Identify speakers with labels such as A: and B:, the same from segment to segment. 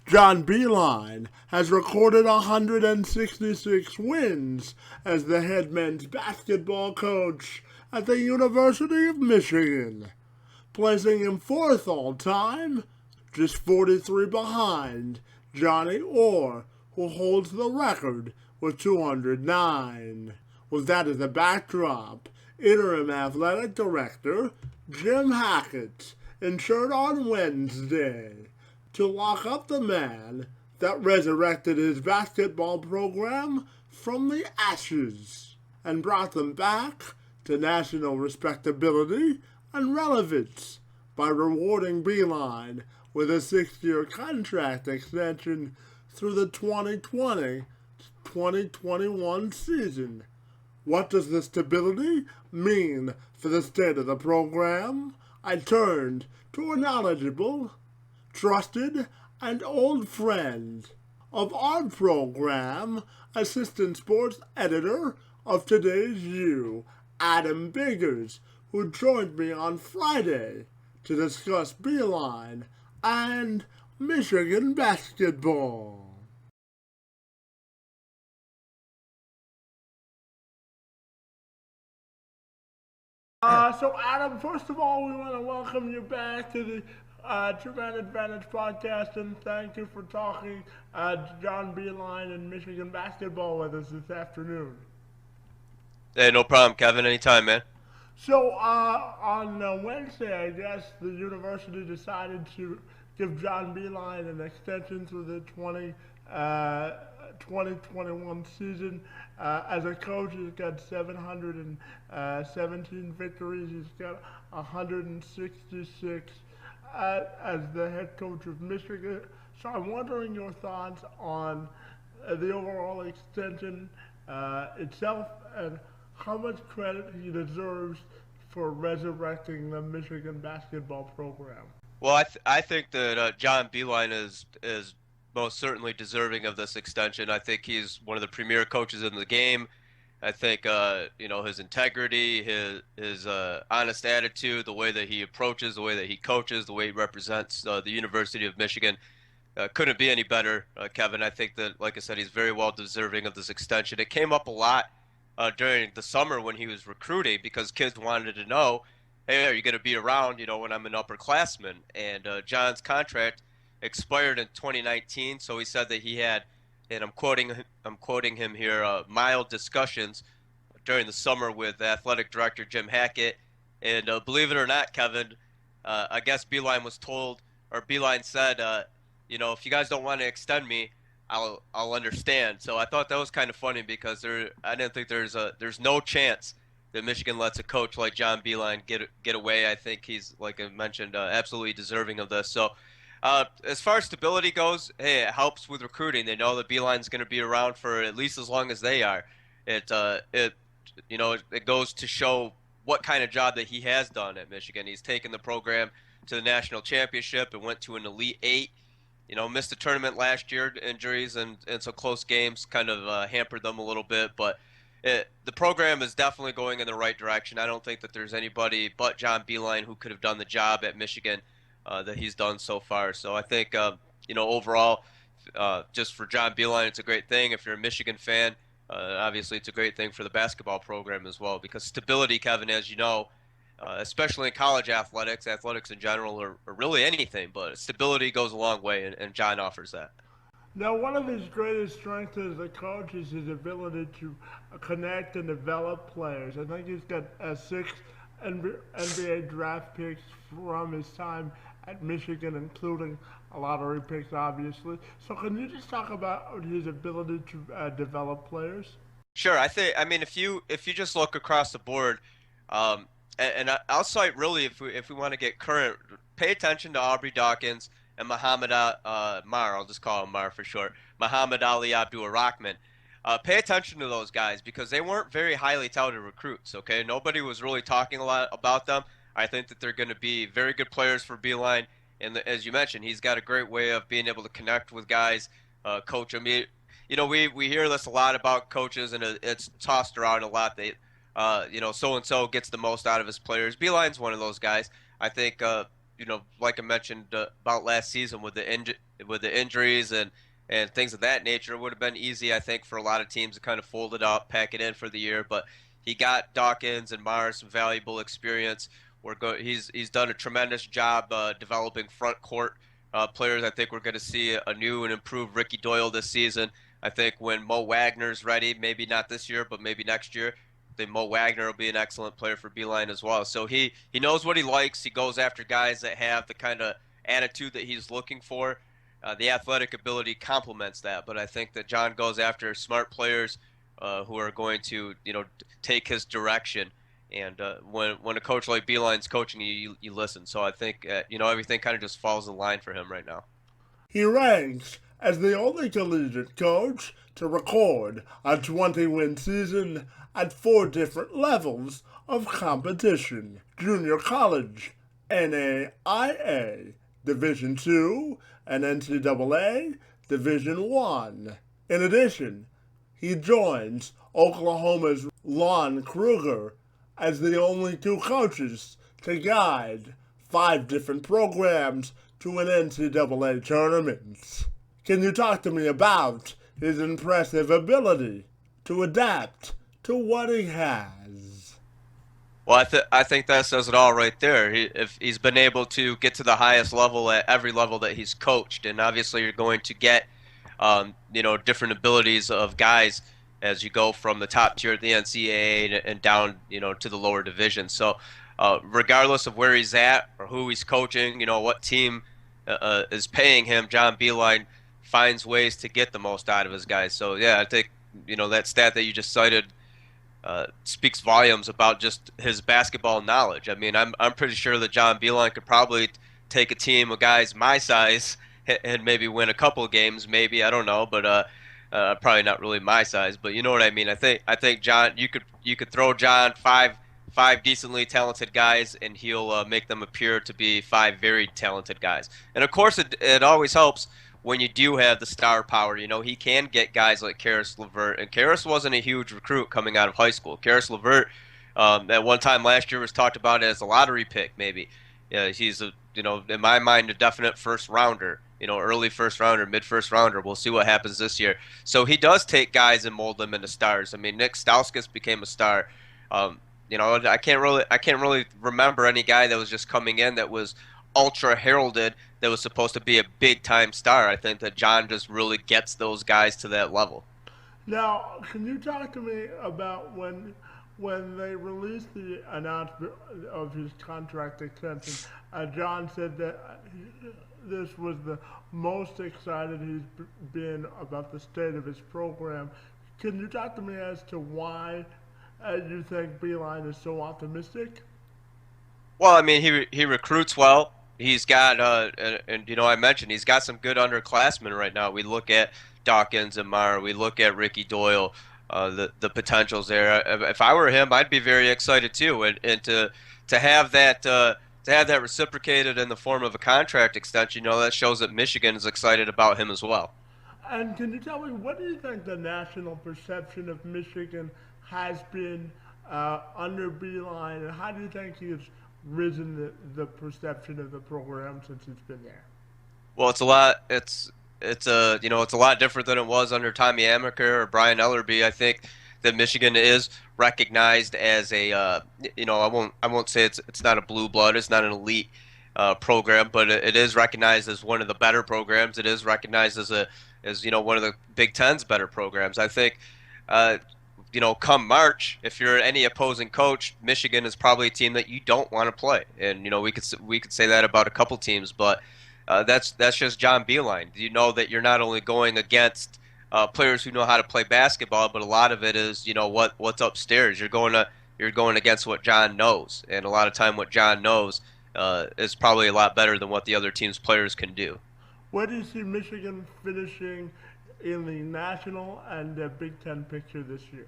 A: John Beilein has recorded 166 wins as the head men's basketball coach at the University of Michigan, placing him fourth all-time, just 43 behind Johnny Orr, who holds the record with 209. With that as a backdrop, interim athletic director Jim Hackett ensured on Wednesday to lock up the man that resurrected his basketball program from the ashes and brought them back to national respectability and relevance by rewarding Beilein with a 6-year contract extension through the 2020-2021 season. What does the stability mean for the state of the program? I turned to a knowledgeable, trusted, and old friend of our program, assistant sports editor of Today's You, Adam Biggers, who joined me on Friday to discuss Beilein and Michigan basketball. So Adam, first of all, we want to welcome you back to the Tremendous Advantage podcast, and thank you for talking John Beilein and Michigan basketball with us this afternoon.
B: Hey, no problem, Kevin. Anytime, man.
A: So on Wednesday, I guess, the university decided to give John Beilein an extension through the 2021 season. As a coach, he's got 717 victories. He's got 166 as the head coach of Michigan. So I'm wondering your thoughts on the overall extension itself and how much credit he deserves for resurrecting the Michigan basketball program.
B: Well, I think that John Beilein is most certainly deserving of this extension. I think he's one of the premier coaches in the game. I think his integrity, his honest attitude, the way that he approaches, the way that he coaches, the way he represents the University of Michigan couldn't be any better, Kevin. I think that, like I said, he's very well deserving of this extension. It came up a lot during the summer when he was recruiting because kids wanted to know, hey, are you going to be around, when I'm an upperclassman? And John's contract expired in 2019, so he said that he had, and I'm quoting him here, mild discussions during the summer with athletic director Jim Hackett. And believe it or not, Kevin, I guess Beilein said, if you guys don't want to extend me, I'll understand. So I thought that was kind of funny because I didn't think there's no chance that Michigan lets a coach like John Beilein get away. I think he's, like I mentioned, absolutely deserving of this. So as far as stability goes, hey, it helps with recruiting. They know that Beilein's going to be around for at least as long as they are. It goes to show what kind of job that he has done at Michigan. He's taken the program to the national championship and went to an Elite Eight. Missed the tournament last year. Injuries and some close games kind of hampered them a little bit. But the program is definitely going in the right direction. I don't think that there's anybody but John Beilein who could have done the job at Michigan that he's done so far. So I think, overall, just for John Beilein, it's a great thing. If you're a Michigan fan, obviously it's a great thing for the basketball program as well, because stability, Kevin, as you know, especially in college athletics in general, or really anything, but stability goes a long way, and John offers that.
A: Now, one of his greatest strengths as a coach is his ability to connect and develop players. I think he's got six NBA draft picks from his time at Michigan, including a lottery picks, obviously. So, can you just talk about his ability to develop players?
B: Sure, I mean if you just look across the board, I'll cite really if we want to get current, pay attention to Aubrey Dawkins and Mar. I'll just call him Mar for short. Muhammad Ali Abdul-Rahman. Pay attention to those guys because they weren't very highly touted recruits. Okay, nobody was really talking a lot about them. I think that they're going to be very good players for Beilein, and as you mentioned, he's got a great way of being able to connect with guys, coach them. We hear this a lot about coaches, and it's tossed around a lot. They, so and so gets the most out of his players. Beilein's one of those guys. I think, like I mentioned about last season with the injuries and things of that nature, it would have been easy, I think, for a lot of teams to kind of fold it up, pack it in for the year. But he got Dawkins and Mars some valuable experience. He's done a tremendous job developing front court players. I think we're going to see a new and improved Ricky Doyle this season. I think when Mo Wagner's ready, maybe not this year, but maybe next year, then Mo Wagner will be an excellent player for Beilein as well. So he knows what he likes. He goes after guys that have the kind of attitude that he's looking for. The athletic ability complements that, but I think that John goes after smart players who are going to, take his direction. And when a coach like Beilein's coaching you listen. So I think everything kind of just falls in line for him right now.
A: He ranks as the only collegiate coach to record a 20-win season at 4 different levels of competition: junior college, NAIA, Division II, and NCAA Division I. In addition, he joins Oklahoma's Lon Kruger as the only 2 coaches to guide 5 different programs to an NCAA tournament. Can you talk to me about his impressive ability to adapt to what he has?
B: Well, I think that says it all right there. If he's been able to get to the highest level at every level that he's coached, and obviously you're going to get, different abilities of guys as you go from the top tier of the NCAA and down, to the lower division. So, regardless of where he's at or who he's coaching, what team is paying him, John Beilein finds ways to get the most out of his guys. So, yeah, I think, that stat that you just cited speaks volumes about just his basketball knowledge. I mean, I'm pretty sure that John Beilein could probably take a team of guys my size and maybe win a couple of games, maybe, I don't know, but probably not really my size, but you know what I mean. I think John, you could throw John five decently talented guys, and he'll make them appear to be 5 very talented guys. And of course, it always helps when you do have the star power. He can get guys like Karis LeVert, and Karis wasn't a huge recruit coming out of high school. Karis LeVert, at one time last year, was talked about as a lottery pick, maybe. He's in my mind, a definite first rounder. Early first rounder, mid first rounder. We'll see what happens this year. So he does take guys and mold them into stars. I mean, Nick Stauskas became a star. I can't really remember any guy that was just coming in that was ultra heralded that was supposed to be a big time star. I think that John just really gets those guys to that level.
A: Now, can you talk to me about when they released the announcement of his contract extension? John said that this was the most excited he's been about the state of his program. Can you talk to me as to why you think Beilein is so optimistic?
B: Well, I mean, he recruits well. He's got I mentioned he's got some good underclassmen right now. We look at Dawkins and Meyer. We look at Ricky Doyle. The potentials there. If I were him, I'd be very excited too, and to have that. To have that reciprocated in the form of a contract extension, that shows that Michigan is excited about him as well.
A: And can you tell me, what do you think the national perception of Michigan has been under Beilein, and how do you think he's risen the perception of the program since he's been there?
B: Well, it's a lot. It's a lot different than it was under Tommy Amaker or Brian Ellerby. I think that Michigan is recognized as a I won't say it's not a blue blood, it's not an elite program, but it is recognized as one of the better programs. It is recognized as is one of the Big Ten's better programs. I think, uh, come March, if you're any opposing coach, Michigan is probably a team that you don't want to play, and we could say that about a couple teams, but that's just John Beilein. You know that you're not only going against players who know how to play basketball, but a lot of it is what's upstairs. You're going against what John knows, and a lot of time what John knows is probably a lot better than what the other team's players can do.
A: Where do you see Michigan finishing in the national and the Big Ten picture this year?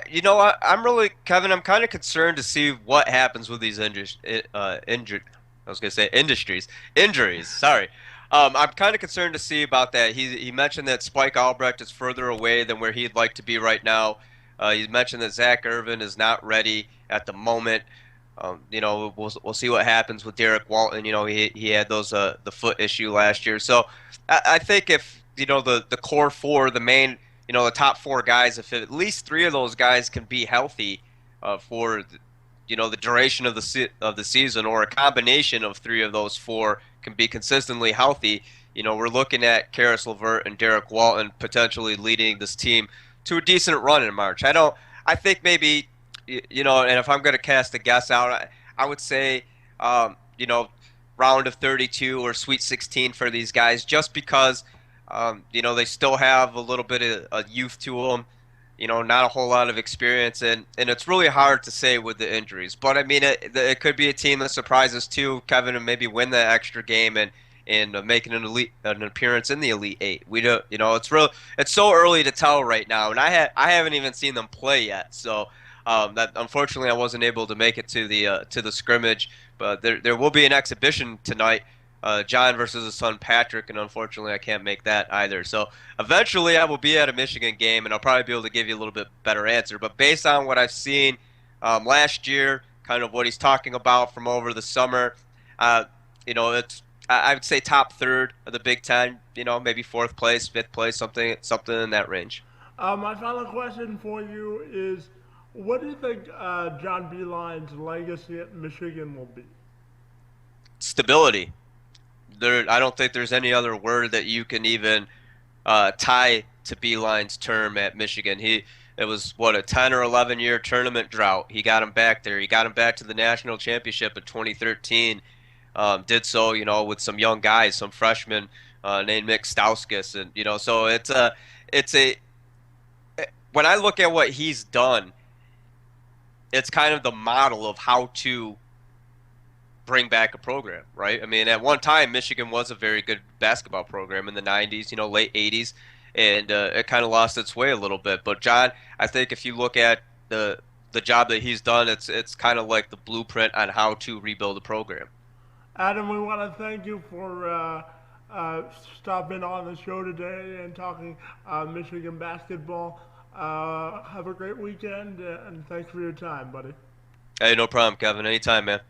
B: You know what? I'm really, Kevin. I'm kind of concerned to see what happens with these injured. I was gonna say industries injuries. Sorry. I'm kind of concerned to see about that. He mentioned that Spike Albrecht is further away than where he'd like to be right now. He mentioned that Zach Irvin is not ready at the moment. We'll see what happens with Derek Walton. He had the foot issue last year. So I think if the core four, the main the top four guys, if at least three of those guys can be healthy for the duration of the season, or a combination of three of those four can be consistently healthy, we're looking at Karis LeVert and Derek Walton potentially leading this team to a decent run in March. I think maybe and if I'm going to cast a guess out, I would say round of 32 or Sweet 16 for these guys, just because they still have a little bit of youth to them, not a whole lot of experience, and it's really hard to say with the injuries. But I mean, it could be a team that surprises too, Kevin, and maybe win that extra game and making an appearance in the Elite Eight. We don't, it's so early to tell right now, and I haven't even seen them play yet. So that unfortunately I wasn't able to make it to the scrimmage, but there will be an exhibition tonight. John versus his son Patrick, and unfortunately I can't make that either. So eventually I will be at a Michigan game, and I'll probably be able to give you a little bit better answer. But based on what I've seen last year, kind of what he's talking about from over the summer, it's I would say top third of the Big Ten. Maybe fourth place, fifth place, something in that range.
A: My final question for you is, what do you think John Beilein's legacy at Michigan will be?
B: Stability. I don't think there's any other word that you can even tie to Beilein's term at Michigan. It was a 10 or 11 year tournament drought. He got him back there. He got him back to the national championship in 2013. Did so, with some young guys, some freshmen named Mick Stauskas, and so it's a when I look at what he's done, it's kind of the model of how to bring back a program, right? I mean, at one time, Michigan was a very good basketball program in the 90s, late 80s, and it kind of lost its way a little bit. But John, I think if you look at the job that he's done, it's kind of like the blueprint on how to rebuild a program.
A: Adam, we want to thank you for stopping on the show today and talking Michigan basketball. Have a great weekend, and thanks for your time, buddy.
B: Hey, no problem, Kevin. Anytime, man.